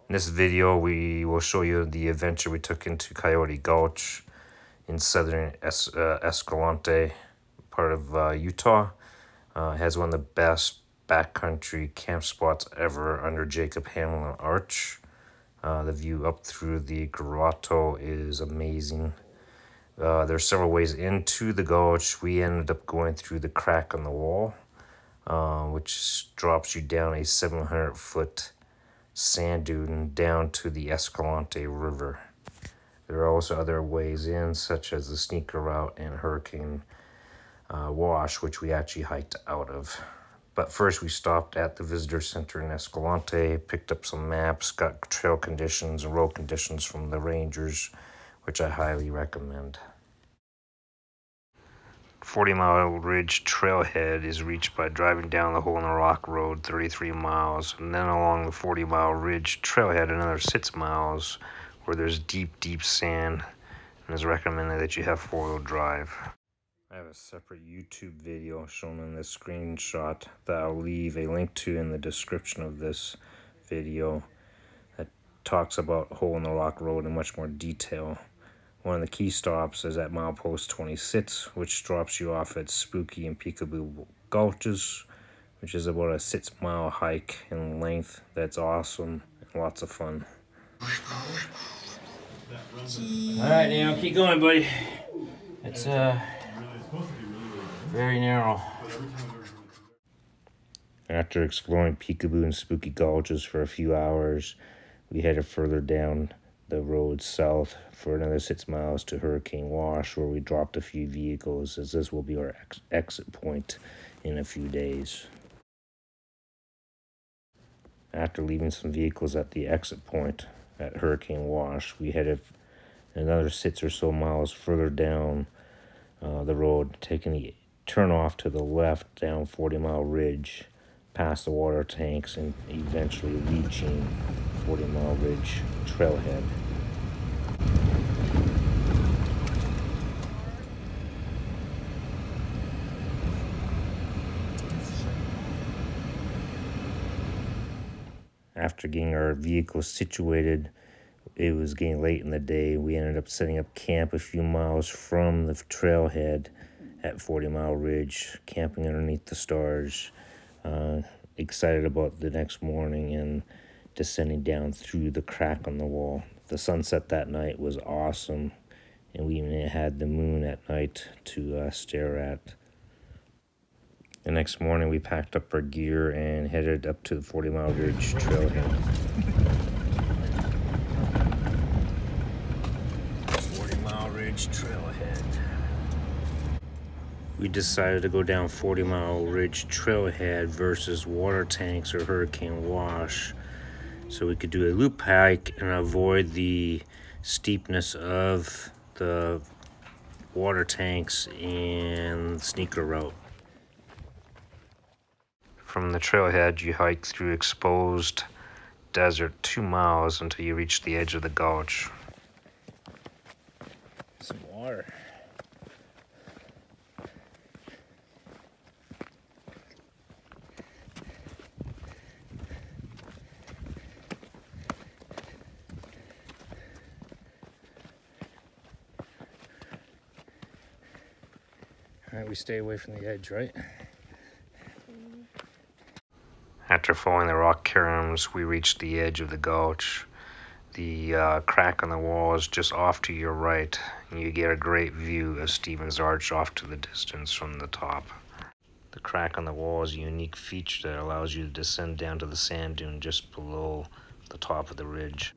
In this video, we will show you the adventure we took into Coyote Gulch in southern Escalante, part of Utah. It has one of the best backcountry camp spots ever under Jacob Hamlin Arch. The view up through the grotto is amazing. There's several ways into the gulch. We ended up going through the crack on the wall, which drops you down a 700-foot sand dune down to the Escalante River. There are also other ways in, such as the sneaker route and Hurricane Wash, which we actually hiked out of. But first we stopped at the visitor center in Escalante, picked up some maps, got trail conditions and road conditions from the rangers, which I highly recommend. 40 Mile Ridge trailhead is reached by driving down the Hole in the Rock Road 33 miles, and then along the 40 Mile Ridge trailhead another 6 miles where there's deep sand, and it's recommended that you have 4-wheel drive. I have a separate YouTube video shown in this screenshot that I'll leave a link to in the description of this video that talks about Hole in the Rock Road in much more detail. One of the key stops is at milepost 26, which drops you off at Spooky and Peekaboo Gulches, which is about a 6-mile hike in length. That's awesome and lots of fun. Alright, now keep going, buddy. It's very narrow. After exploring Peekaboo and Spooky Gulches for a few hours, we headed further down the road south for another 6 miles to Hurricane Wash, where we dropped a few vehicles, as this will be our exit point in a few days. After leaving some vehicles at the exit point at Hurricane Wash, we headed another 6 or so miles further down the road, taking the turn off to the left down 40 Mile Ridge, past the water tanks, and eventually reaching 40 Mile Ridge trailhead. After getting our vehicle situated, it was getting late in the day. We ended up setting up camp a few miles from the trailhead at 40 Mile Ridge, camping underneath the stars. Excited about the next morning and descending down through the crack on the wall. The sunset that night was awesome, and we even had the moon at night to stare at. The next morning we packed up our gear and headed up to the 40 Mile Ridge trailhead. 40 Mile Ridge trailhead. We decided to go down 40 Mile Ridge trailhead versus water tanks or Hurricane Wash, so we could do a loop hike and avoid the steepness of the water tanks and sneaker route. From the trailhead, you hike through exposed desert 2 miles until you reach the edge of the gulch. Some water. Alright, we stay away from the edge, right? After following the rock caroms, we reached the edge of the gulch. The crack on the wall is just off to your right, and you get a great view of Stevens Arch off to the distance from the top. The crack on the wall is a unique feature that allows you to descend down to the sand dune just below the top of the ridge.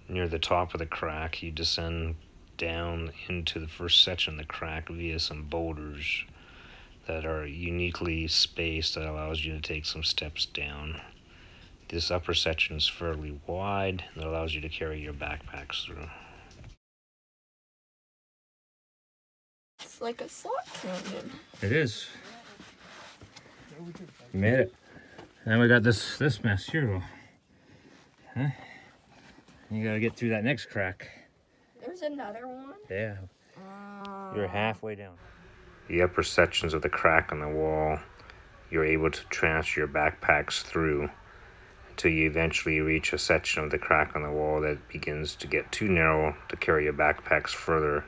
Near the top of the crack, you descend down into the first section of the crack via some boulders that are uniquely spaced that allows you to take some steps down. This upper section is fairly wide and allows you to carry your backpacks through. It's like a slot canyon. It is. We made it. And we got this mess here. Huh? You gotta get through that next crack. There's another one? Yeah. You're halfway down. The upper sections of the crack on the wall, you're able to transfer your backpacks through until you eventually reach a section of the crack on the wall that begins to get too narrow to carry your backpacks further,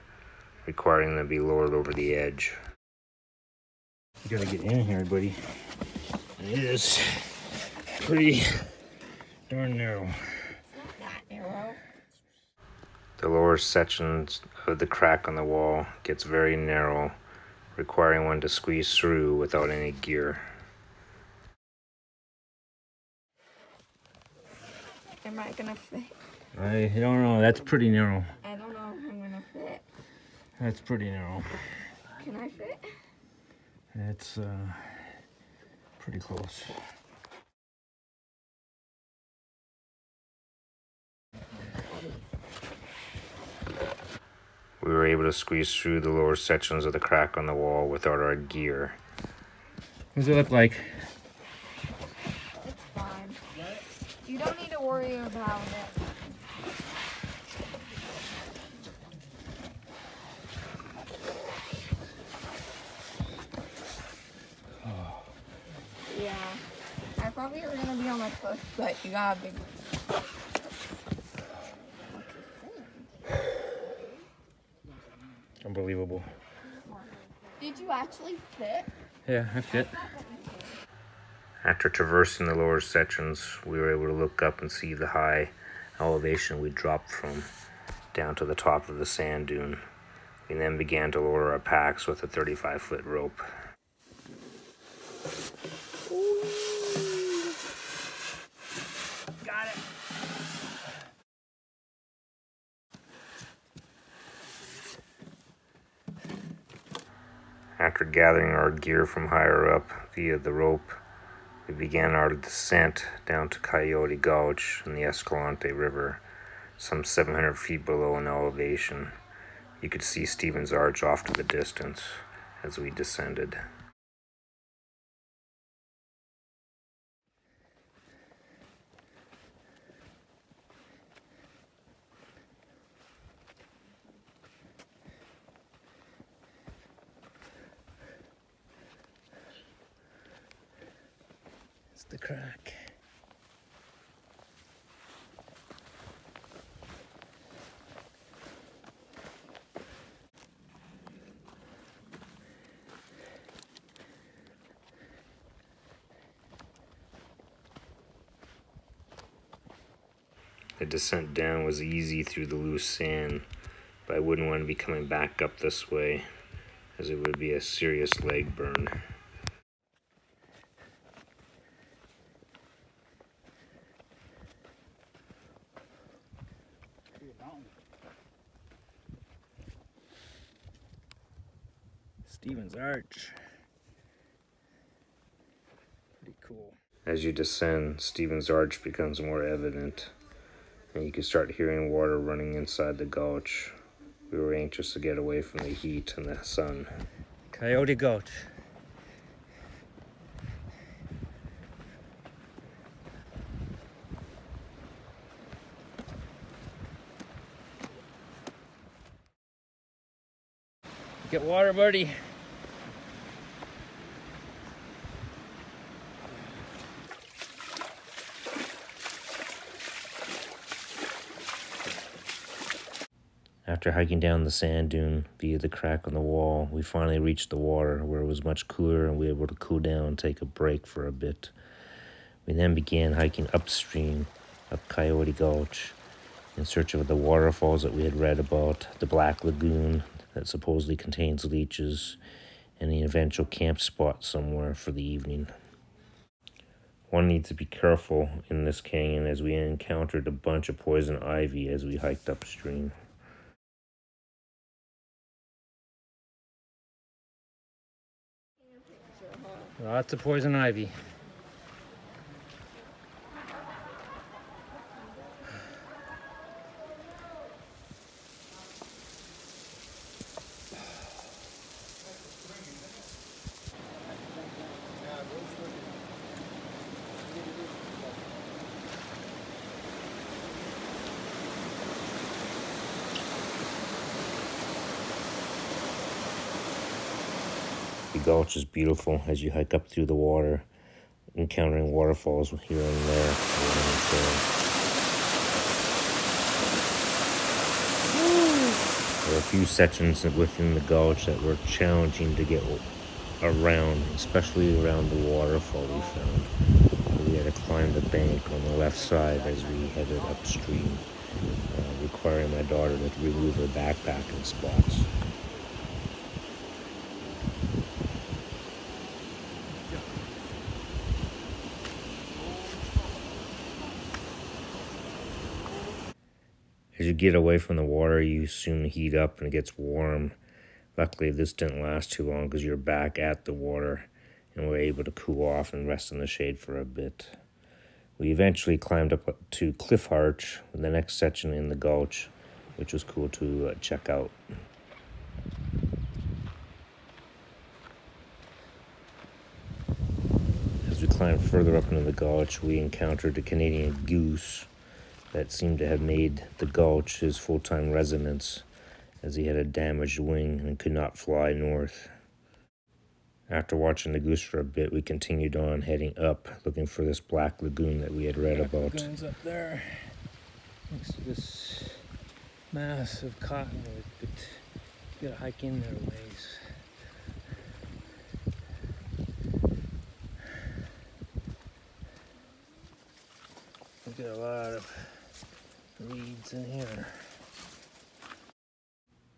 requiring them to be lowered over the edge. You gotta get in here, buddy. It is pretty darn narrow. It's not that narrow. The lower sections of the crack on the wall gets very narrow, requiring one to squeeze through without any gear. Am I gonna fit? I don't know, that's pretty narrow. I don't know if I'm gonna fit. That's pretty narrow. Can I fit? It's pretty close. We were able to squeeze through the lower sections of the crack on the wall without our gear. What does it look like? It's fine. You don't need to worry about it. Yeah. I probably are gonna be on my foot, but you got a big. Unbelievable. Did you actually fit? Yeah, I fit. After traversing the lower sections, we were able to look up and see the high elevation we dropped from down to the top of the sand dune. We then began to lower our packs with a 35-foot rope. Got it. After gathering our gear from higher up via the rope, we began our descent down to Coyote Gulch in the Escalante River, some 700 feet below in elevation. You could see Stevens Arch off to the distance as we descended. It's the crack. The descent down was easy through the loose sand, but I wouldn't want to be coming back up this way, as it would be a serious leg burn. Stevens Arch. Pretty cool. As you descend, Stevens Arch becomes more evident, and you can start hearing water running inside the gulch. We were anxious to get away from the heat and the sun. Coyote Gulch. Get water, buddy. After hiking down the sand dune via the crack on the wall, we finally reached the water where it was much cooler and we were able to cool down and take a break for a bit. We then began hiking upstream up Coyote Gulch in search of the waterfalls that we had read about, the Black Lagoon that supposedly contains leeches, and the eventual camp spot somewhere for the evening. One needs to be careful in this canyon as we encountered a bunch of poison ivy as we hiked upstream. Lots of poison ivy. The gulch is beautiful as you hike up through the water, encountering waterfalls here and there along the trail. There are a few sections within the gulch that were challenging to get around, especially around the waterfall we found. We had to climb the bank on the left side as we headed upstream, requiring my daughter to remove her backpack in spots. As you get away from the water, you soon heat up and it gets warm. Luckily, this didn't last too long because you're back at the water and were able to cool off and rest in the shade for a bit. We eventually climbed up to Cliff Arch, the next section in the gulch, which was cool to check out. As we climbed further up into the gulch, we encountered a Canadian goose that seemed to have made the gulch his full-time residence, as he had a damaged wing and could not fly north. After watching the goose for a bit, we continued on, heading up, looking for this black lagoon that we had read about. Lagoon's up there, next to this mass of cottonwood, but you gotta hike in there a ways. We got a lot of reeds in here.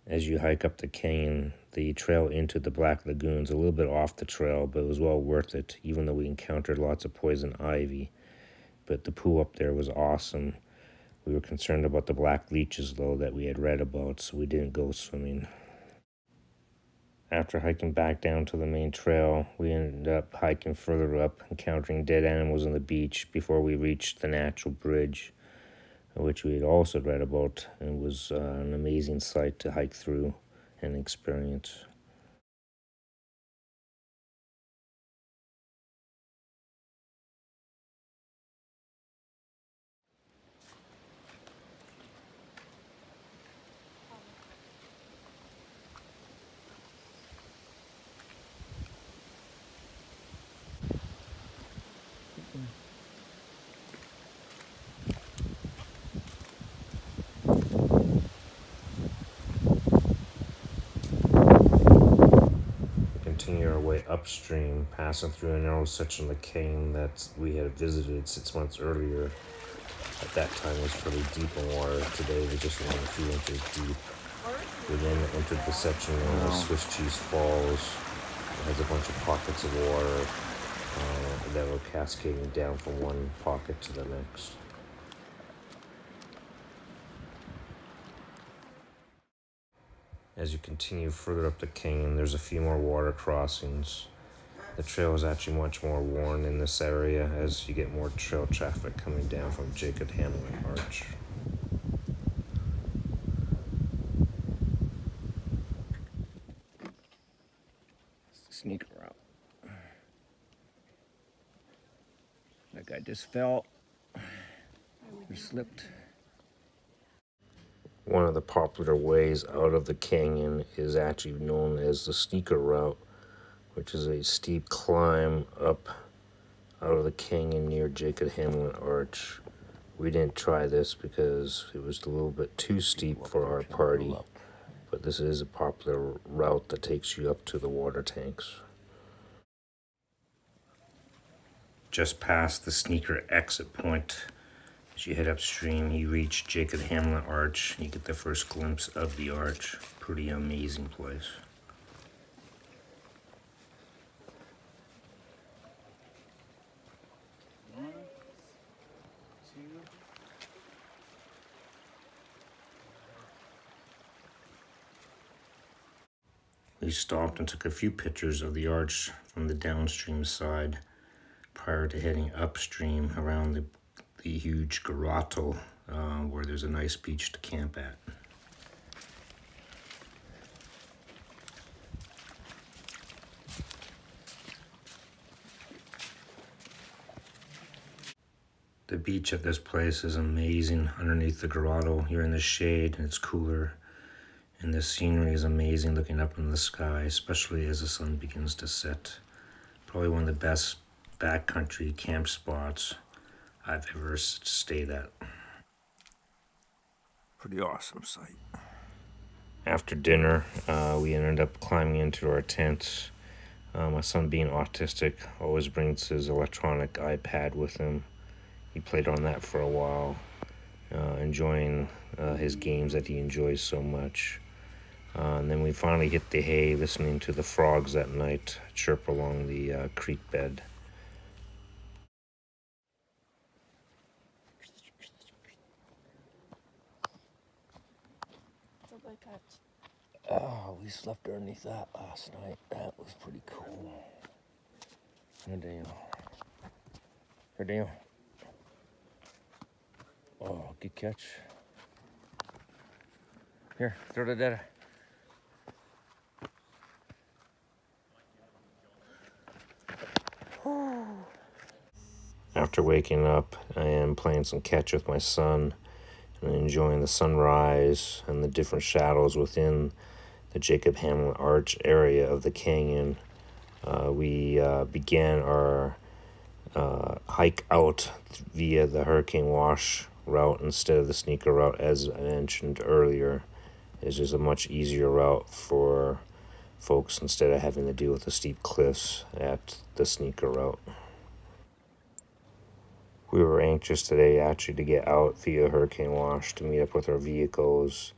As you hike up the canyon, the trail into the Black Lagoon's a little bit off the trail, but it was well worth it, even though we encountered lots of poison ivy. But the pool up there was awesome. We were concerned about the black leeches, though, that we had read about, so we didn't go swimming. After hiking back down to the main trail, we ended up hiking further up, encountering dead animals on the beach before we reached the natural bridge, which we had also read about, and was an amazing sight to hike through and experience. Continue our way upstream, passing through a narrow section of the canyon that we had visited 6 months earlier. At that time, it was fairly deep in water. Today, it was just around a few inches deep. We then entered the section known as Swiss Cheese Falls. It has a bunch of pockets of water that were cascading down from one pocket to the next. As you continue further up the canyon, there's a few more water crossings. The trail is actually much more worn in this area as you get more trail traffic coming down from Jacob Hamlin Arch. It's the sneaker route. That guy just fell or slipped. One of the popular ways out of the canyon is actually known as the sneaker route, which is a steep climb up out of the canyon near Jacob Hamlin Arch. We didn't try this because it was a little bit too steep for our party, but this is a popular route that takes you up to the water tanks. Just past the sneaker exit point, as you head upstream, you reach Jacob Hamlin Arch. You get the first glimpse of the arch. Pretty amazing place. We stopped and took a few pictures of the arch from the downstream side prior to heading upstream around the huge grotto where there's a nice beach to camp at. The beach at this place is amazing. Underneath the grotto, you're in the shade and it's cooler. And the scenery is amazing looking up in the sky, especially as the sun begins to set. Probably one of the best backcountry camp spots I've ever stayed at. Pretty awesome sight. After dinner, we ended up climbing into our tents. My son, being autistic, always brings his electronic iPad with him. He played on that for a while, enjoying his games that he enjoys so much. And then we finally hit the hay, listening to the frogs at night chirp along the creek bed. Oh, we slept underneath that last night. That was pretty cool. Here, Daniel. Here, Daniel. Oh, good catch. Here, throw the data. After waking up, I am playing some catch with my son and enjoying the sunrise and the different shadows within the Jacob Hamlin Arch area of the canyon. We began our hike out via the Hurricane Wash route instead of the sneaker route, as I mentioned earlier. It's just a much easier route for folks instead of having to deal with the steep cliffs at the sneaker route. We were anxious today actually to get out via Hurricane Wash to meet up with our vehicles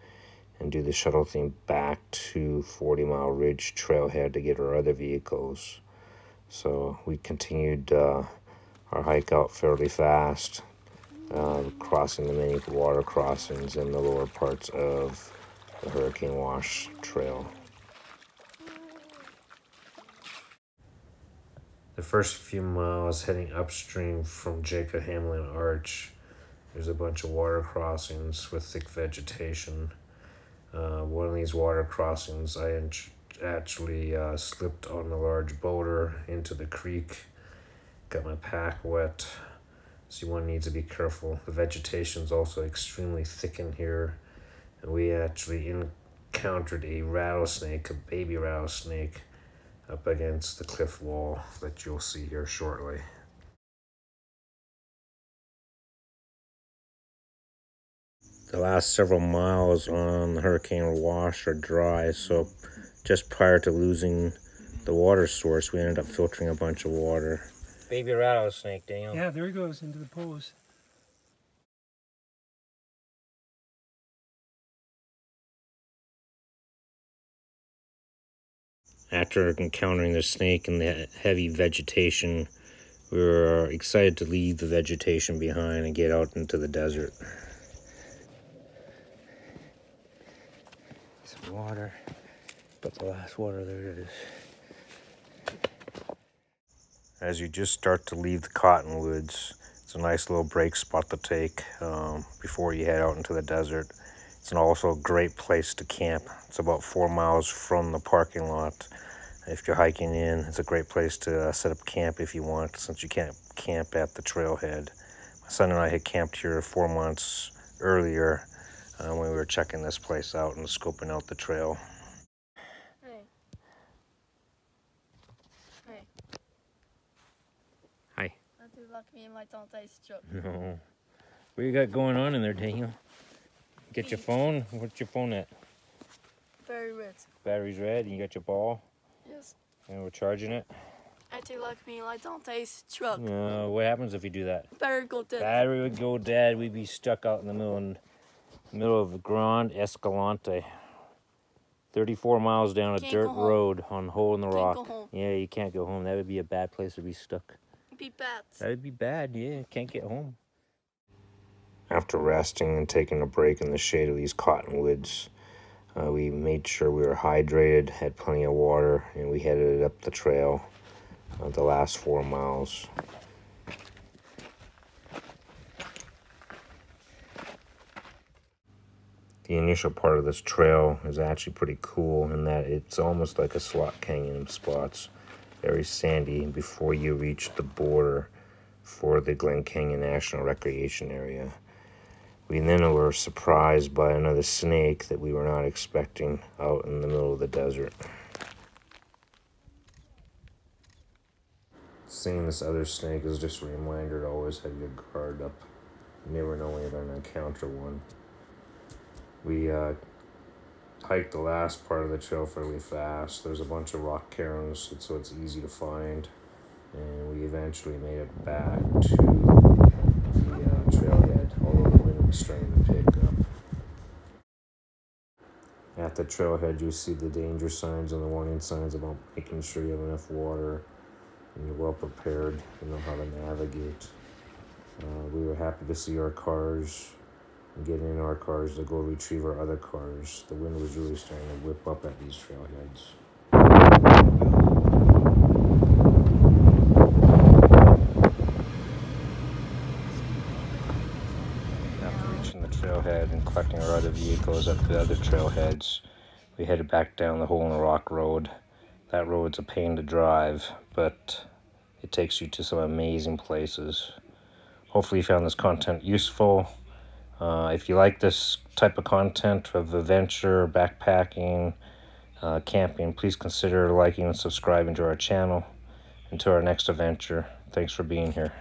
and do the shuttle thing back to 40 Mile Ridge trailhead to get our other vehicles. So we continued our hike out fairly fast, crossing the many water crossings in the lower parts of the Hurricane Wash trail. The first few miles heading upstream from Jacob Hamlin Arch, there's a bunch of water crossings with thick vegetation. One of these water crossings, I actually slipped on a large boulder into the creek, got my pack wet, so one needs to be careful. The vegetation is also extremely thick in here, and we actually encountered a rattlesnake, a baby rattlesnake, up against the cliff wall that you'll see here shortly. The last several miles on the Hurricane Wash are dry, so just prior to losing the water source, we ended up filtering a bunch of water. Baby rattlesnake, Daniel. Yeah, there he goes into the pose. After encountering the snake and the heavy vegetation, we were excited to leave the vegetation behind and get out into the desert. Some water, but the last water, there it is. As you just start to leave the cottonwoods, it's a nice little break spot to take before you head out into the desert. It's also a great place to camp. It's about 4 miles from the parking lot. If you're hiking in, it's a great place to set up camp if you want, since you can't camp at the trailhead. My son and I had camped here 4 months earlier when we were checking this place out and scoping out the trail. Hey. Hey. Hi. Not too lucky me and my Dante's truck. No. What you got going on in there, Daniel? Get your phone? What's your phone at? Very red. Battery's red, and you got your ball? Yes. And we're charging it? Not too lucky me like Dante's truck. What happens if you do that? Battery go dead. Battery would go dead. We'd be stuck out in the middle of the Grand Escalante. 34 miles down a dirt road on Hole in the Rock. Can't go home. Yeah, you can't go home. That would be a bad place to be stuck. It'd be bad. That would be bad, yeah. Can't get home. After resting and taking a break in the shade of these cottonwoods, we made sure we were hydrated, had plenty of water, and we headed up the trail the last 4 miles. The initial part of this trail is actually pretty cool in that it's almost like a slot canyon in spots. Very sandy before you reach the border for the Glen Canyon National Recreation Area. We then were surprised by another snake that we were not expecting out in the middle of the desert. Seeing this other snake is just a reminder to always have your guard up. You never know when you're going to encounter one. We hiked the last part of the trail fairly fast. There's a bunch of rock cairns, so it's easy to find. And we eventually made it back to the trailhead, although the wind was starting to pick up. At the trailhead, you see the danger signs and the warning signs about making sure you have enough water and you're well prepared, you know how to navigate. We were happy to see our cars and get in our cars to go retrieve our other cars. The wind was really starting to whip up at these trailheads. After reaching the trailhead and collecting our other vehicles at the other trailheads, we headed back down the Hole in the Rock road. That road's a pain to drive, but it takes you to some amazing places. Hopefully you found this content useful. If you like this type of content of adventure, backpacking, camping, please consider liking and subscribing to our channel. Until our next adventure, thanks for being here.